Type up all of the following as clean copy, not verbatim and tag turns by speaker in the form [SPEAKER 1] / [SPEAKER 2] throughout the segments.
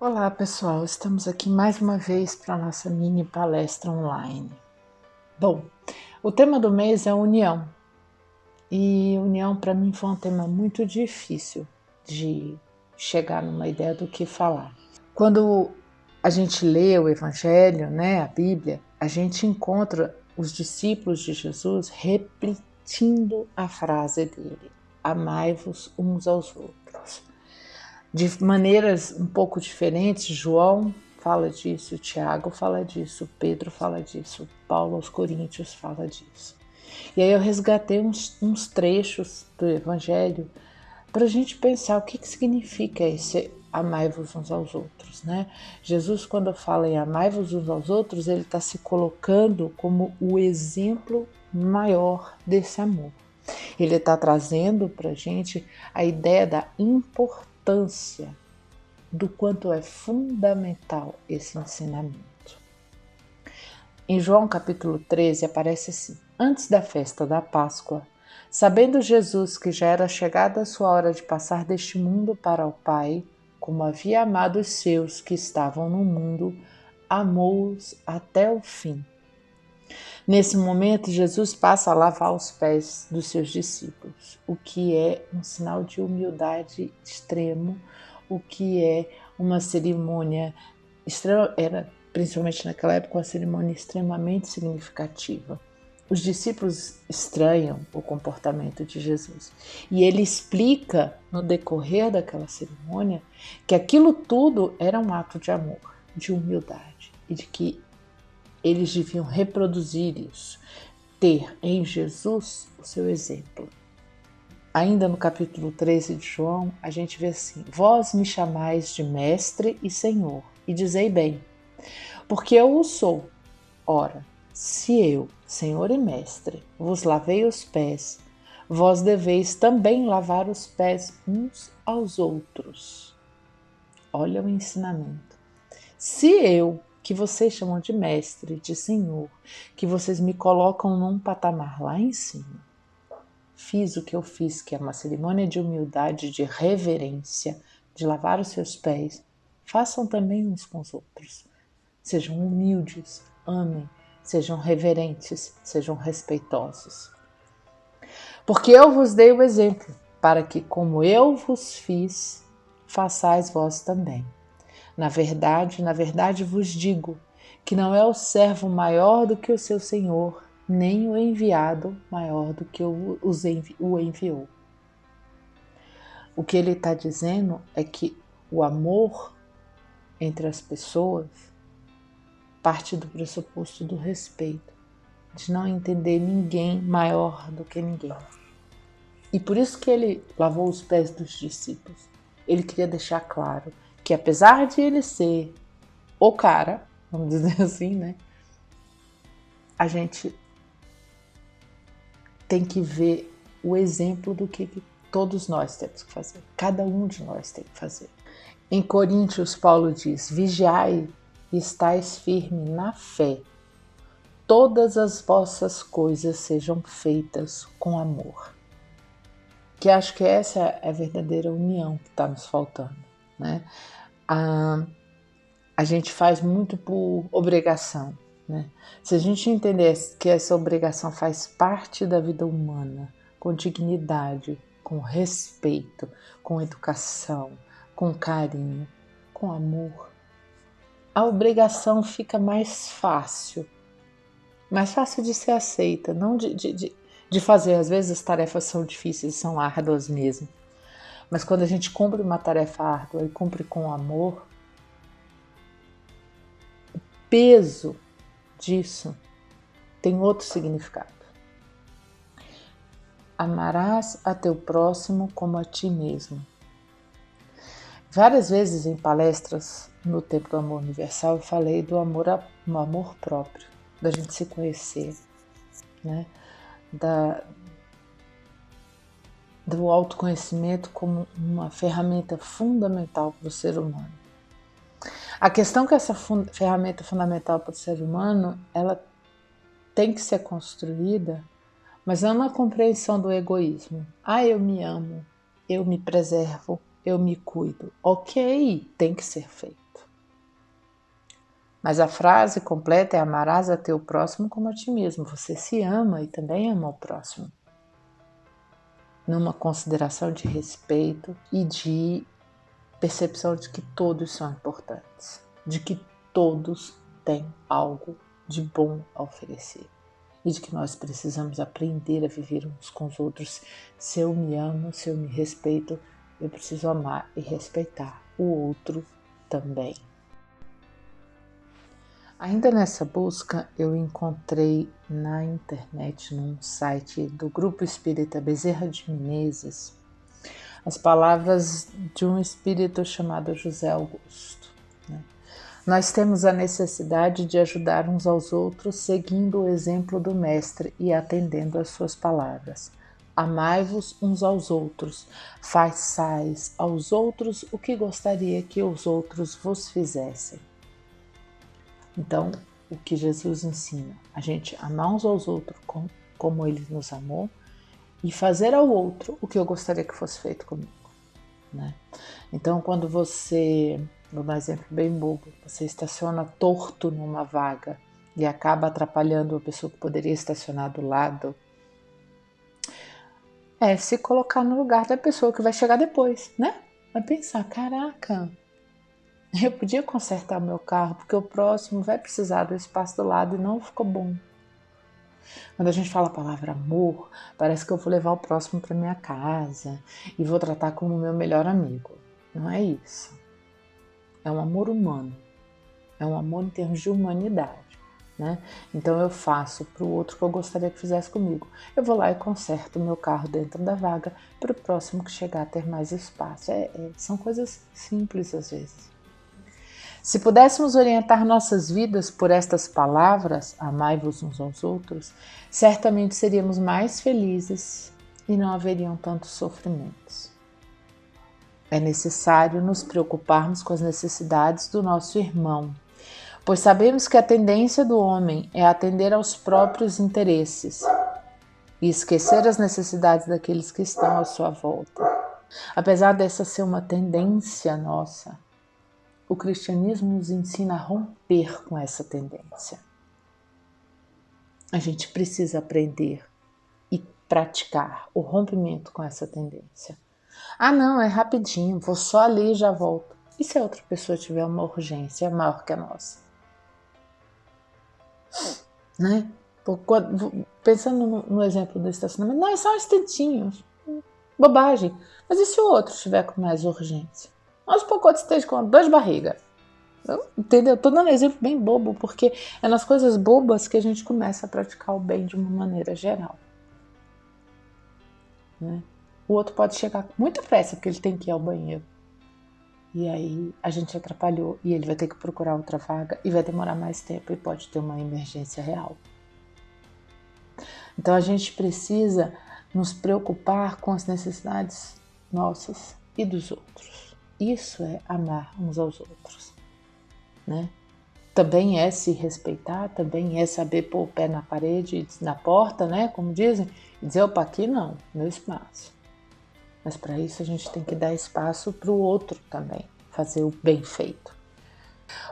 [SPEAKER 1] Olá pessoal, estamos aqui mais uma vez para a nossa mini palestra online. Bom, o tema do mês é união, e união para mim foi um tema muito difícil de chegar numa ideia do que falar. Quando a gente lê o Evangelho, a Bíblia, a gente encontra os discípulos de Jesus repetindo a frase dele: amai-vos uns aos outros. De maneiras um pouco diferentes, João fala disso, Tiago fala disso, Pedro fala disso, Paulo aos Coríntios fala disso. E aí eu resgatei uns trechos do Evangelho para a gente pensar o que significa esse amai-vos uns aos outros, né? Jesus, quando fala em amai-vos uns aos outros, ele está se colocando como o exemplo maior desse amor. Ele está trazendo para a gente a ideia da importância do quanto é fundamental esse ensinamento. Em João capítulo 13 aparece assim: antes da festa da Páscoa, sabendo Jesus que já era chegada a sua hora de passar deste mundo para o Pai, como havia amado os seus que estavam no mundo, amou-os até o fim. Nesse momento, Jesus passa a lavar os pés dos seus discípulos, o que é um sinal de humildade extremo, o que é uma cerimônia extrema, era principalmente naquela época uma cerimônia extremamente significativa. Os discípulos estranham o comportamento de Jesus e ele explica no decorrer daquela cerimônia que aquilo tudo era um ato de amor, de humildade e de que eles deviam reproduzir isso, ter em Jesus o seu exemplo. Ainda no capítulo 13 de João, a gente vê assim: vós me chamais de mestre e senhor, e dizei bem, porque eu o sou. Ora, se eu, senhor e mestre, vos lavei os pés, vós deveis também lavar os pés uns aos outros. Olha o ensinamento. Se eu, que vocês chamam de mestre, de senhor, que vocês me colocam num patamar lá em cima, fiz o que eu fiz, que é uma cerimônia de humildade, de reverência, de lavar os seus pés, façam também uns com os outros. Sejam humildes, amem, sejam reverentes, sejam respeitosos. Porque eu vos dei o exemplo, para que, como eu vos fiz, façais vós também. Na verdade vos digo que não é o servo maior do que o seu senhor, nem o enviado maior do que o enviou. O que ele está dizendo é que o amor entre as pessoas parte do pressuposto do respeito, de não entender ninguém maior do que ninguém. E por isso que ele lavou os pés dos discípulos. Ele queria deixar claro que, apesar de ele ser o cara, vamos dizer assim, né? A gente tem que ver o exemplo do que todos nós temos que fazer. Cada um de nós tem que fazer. Em Coríntios, Paulo diz: vigiai e estais firme na fé. Todas as vossas coisas sejam feitas com amor. Que acho que essa é a verdadeira união que está nos faltando, né? A gente faz muito por obrigação, né? Se a gente entender que essa obrigação faz parte da vida humana, com dignidade, com respeito, com educação, com carinho, com amor, a obrigação fica mais fácil de ser aceita, não de fazer. Às vezes as tarefas são difíceis, são árduas mesmo, mas quando a gente cumpre uma tarefa árdua e cumpre com amor, peso disso tem outro significado. Amarás a teu próximo como a ti mesmo. Várias vezes em palestras no Tempo do Amor Universal eu falei do amor próprio, da gente se conhecer, né? Do autoconhecimento como uma ferramenta fundamental para o ser humano. A questão é que essa ferramenta fundamental para o ser humano, ela tem que ser construída, mas não na compreensão do egoísmo. Eu me amo, eu me preservo, eu me cuido. Ok, tem que ser feito. Mas a frase completa é: amarás a teu próximo como a ti mesmo. Você se ama e também ama o próximo. Numa consideração de respeito e de percepção de que todos são importantes, de que todos têm algo de bom a oferecer e de que nós precisamos aprender a viver uns com os outros. Se eu me amo, se eu me respeito, eu preciso amar e respeitar o outro também. Ainda nessa busca, eu encontrei na internet, num site do Grupo Espírita Bezerra de Menezes, as palavras de um espírito chamado José Augusto. Nós temos a necessidade de ajudar uns aos outros, seguindo o exemplo do Mestre e atendendo às suas palavras. Amai-vos uns aos outros, façais aos outros o que gostaria que os outros vos fizessem. Então, o que Jesus ensina? A gente amar uns aos outros como Ele nos amou e fazer ao outro o que eu gostaria que fosse feito comigo, né? Então, quando você, vou dar um exemplo bem bobo, você estaciona torto numa vaga e acaba atrapalhando a pessoa que poderia estacionar do lado, se colocar no lugar da pessoa que vai chegar depois, né? Vai pensar, caraca, eu podia consertar o meu carro porque o próximo vai precisar do espaço do lado e não ficou bom. Quando a gente fala a palavra amor, parece que eu vou levar o próximo para minha casa e vou tratar como meu melhor amigo. Não é isso. É um amor humano. É um amor em termos de humanidade, né? Então eu faço para o outro que eu gostaria que fizesse comigo. Eu vou lá e conserto o meu carro dentro da vaga para o próximo que chegar a ter mais espaço. São coisas simples às vezes. Se pudéssemos orientar nossas vidas por estas palavras, amai-vos uns aos outros, certamente seríamos mais felizes e não haveriam tantos sofrimentos. É necessário nos preocuparmos com as necessidades do nosso irmão, pois sabemos que a tendência do homem é atender aos próprios interesses e esquecer as necessidades daqueles que estão à sua volta. Apesar dessa ser uma tendência nossa, o cristianismo nos ensina a romper com essa tendência. A gente precisa aprender e praticar o rompimento com essa tendência. Ah, não, é rapidinho, vou só ali e já volto. E se a outra pessoa tiver uma urgência maior que a nossa? Né? Pensando no exemplo do estacionamento, não, é só um instantinho, bobagem. Mas e se o outro estiver com mais urgência? Vamos supor que o outro esteja com dor de barriga. Entendeu? Estou dando um exemplo bem bobo, porque é nas coisas bobas que a gente começa a praticar o bem de uma maneira geral. Né? O outro pode chegar com muita pressa, porque ele tem que ir ao banheiro. E aí a gente atrapalhou e ele vai ter que procurar outra vaga e vai demorar mais tempo e pode ter uma emergência real. Então a gente precisa nos preocupar com as necessidades nossas e dos outros. Isso é amar uns aos outros. Né? Também é se respeitar, também é saber pôr o pé na parede, na porta, né? Como dizem, e dizer, opa, aqui não, meu espaço. Mas para isso a gente tem que dar espaço para o outro também, fazer o bem feito.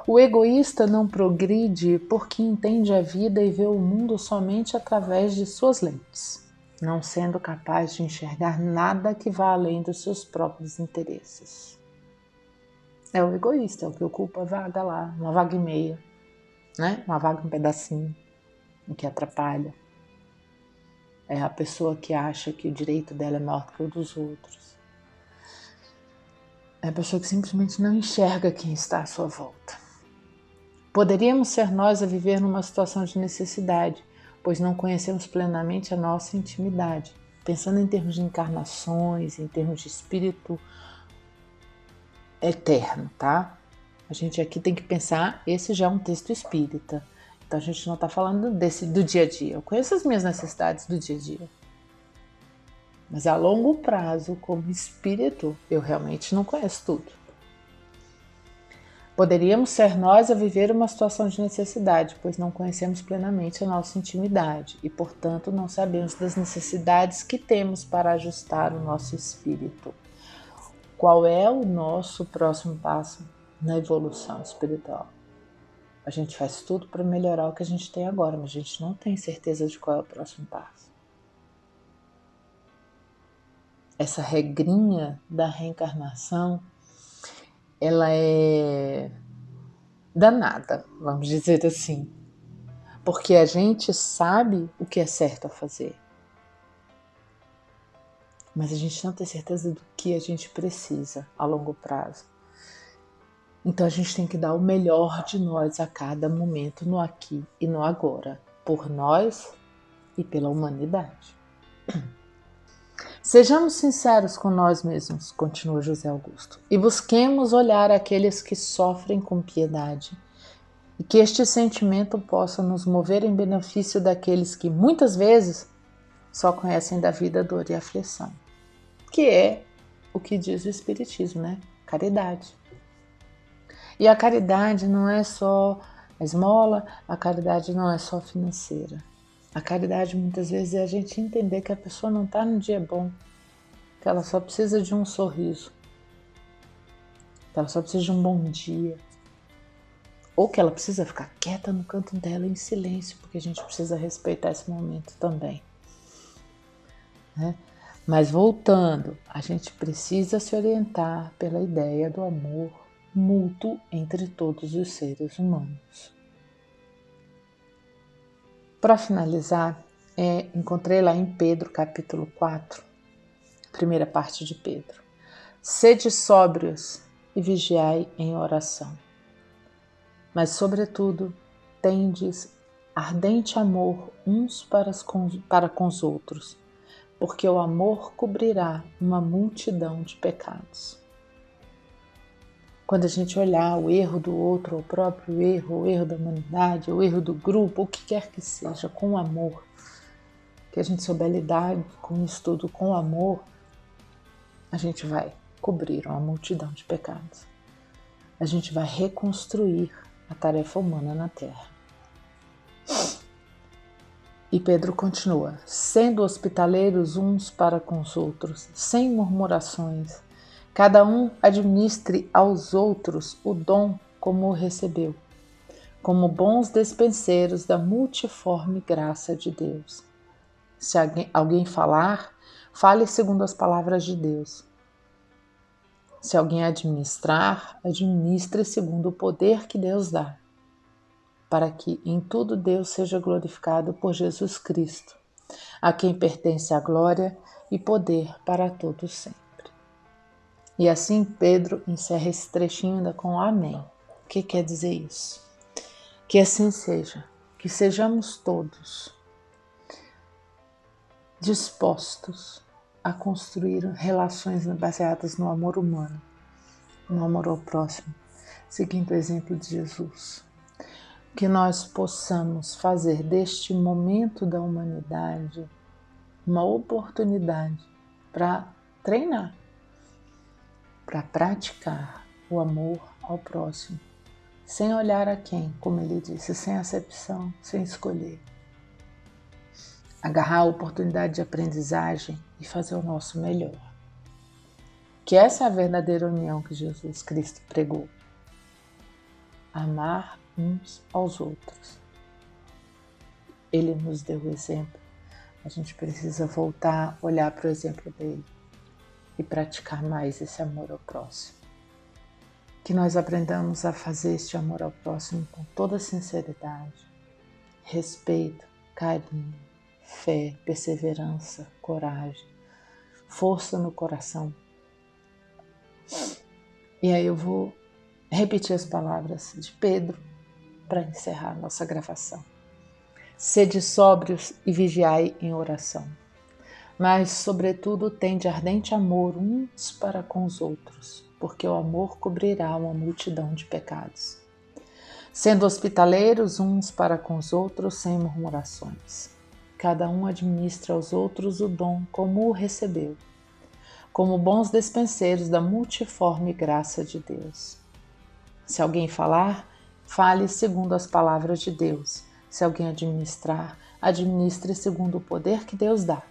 [SPEAKER 1] O egoísta não progride porque entende a vida e vê o mundo somente através de suas lentes, não sendo capaz de enxergar nada que vá além dos seus próprios interesses. É o egoísta, é o que ocupa a vaga lá, uma vaga e meia, né? Uma vaga um pedacinho, o que atrapalha. É a pessoa que acha que o direito dela é maior que o dos outros. É a pessoa que simplesmente não enxerga quem está à sua volta. Poderíamos ser nós a viver numa situação de necessidade, pois não conhecemos plenamente a nossa intimidade. Pensando em termos de encarnações, em termos de espírito eterno, tá? A gente aqui tem que pensar, esse já é um texto espírita. Então a gente não está falando do dia a dia. Eu conheço as minhas necessidades do dia a dia. Mas a longo prazo, como espírito, eu realmente não conheço tudo. Poderíamos ser nós a viver uma situação de necessidade, pois não conhecemos plenamente a nossa intimidade e, portanto, não sabemos das necessidades que temos para ajustar o nosso espírito. Qual é o nosso próximo passo na evolução espiritual? A gente faz tudo para melhorar o que a gente tem agora, mas a gente não tem certeza de qual é o próximo passo. Essa regrinha da reencarnação, ela é danada, vamos dizer assim, porque a gente sabe o que é certo a fazer, mas a gente não tem certeza do que a gente precisa a longo prazo. Então a gente tem que dar o melhor de nós a cada momento, no aqui e no agora, por nós e pela humanidade. Sejamos sinceros com nós mesmos, continua José Augusto, e busquemos olhar aqueles que sofrem com piedade, e que este sentimento possa nos mover em benefício daqueles que muitas vezes só conhecem da vida, dor e aflição, que é o que diz o Espiritismo, né? Caridade. E a caridade não é só a esmola, a caridade não é só financeira. A caridade muitas vezes é a gente entender que a pessoa não está no dia bom, que ela só precisa de um sorriso, que ela só precisa de um bom dia, ou que ela precisa ficar quieta no canto dela em silêncio, porque a gente precisa respeitar esse momento também, né? Mas voltando, a gente precisa se orientar pela ideia do amor mútuo entre todos os seres humanos. Para finalizar, encontrei lá em Pedro, capítulo 4, primeira parte de Pedro. Sede sóbrios e vigiai em oração. Mas, sobretudo, tendes ardente amor uns para com os outros, porque o amor cobrirá uma multidão de pecados. Quando a gente olhar o erro do outro, o próprio erro, o erro da humanidade, o erro do grupo, o que quer que seja, com amor, que a gente souber lidar com isso tudo com amor, a gente vai cobrir uma multidão de pecados. A gente vai reconstruir a tarefa humana na Terra. E Pedro continua, sendo hospitaleiros uns para com os outros, sem murmurações, cada um administre aos outros o dom como o recebeu, como bons despenseiros da multiforme graça de Deus. Se alguém falar, fale segundo as palavras de Deus. Se alguém administrar, administre segundo o poder que Deus dá, para que em tudo Deus seja glorificado por Jesus Cristo, a quem pertence a glória e poder para todos sempre. E assim Pedro encerra esse trechinho ainda com amém. O que quer dizer isso? Que assim seja, que sejamos todos dispostos a construir relações baseadas no amor humano, no amor ao próximo, seguindo o exemplo de Jesus. Que nós possamos fazer deste momento da humanidade uma oportunidade para treinar, para praticar o amor ao próximo, sem olhar a quem, como ele disse, sem acepção, sem escolher. Agarrar a oportunidade de aprendizagem e fazer o nosso melhor. Que essa é a verdadeira união que Jesus Cristo pregou. Amar uns aos outros. Ele nos deu o exemplo. A gente precisa voltar a olhar para o exemplo dele e praticar mais esse amor ao próximo. Que nós aprendamos a fazer este amor ao próximo com toda sinceridade, respeito, carinho, fé, perseverança, coragem, força no coração. E aí eu vou repetir as palavras de Pedro para encerrar nossa gravação. Sede sóbrios e vigiai em oração, mas, sobretudo, tende ardente amor uns para com os outros, porque o amor cobrirá uma multidão de pecados. Sendo hospitaleiros uns para com os outros sem murmurações. Cada um administra aos outros o dom como o recebeu, como bons despenseiros da multiforme graça de Deus. Se alguém falar, fale segundo as palavras de Deus. Se alguém administrar, administre segundo o poder que Deus dá,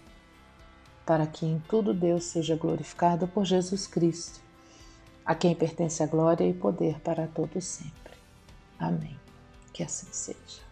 [SPEAKER 1] para que em tudo Deus seja glorificado por Jesus Cristo, a quem pertence a glória e poder para todos sempre. Amém. Que assim seja.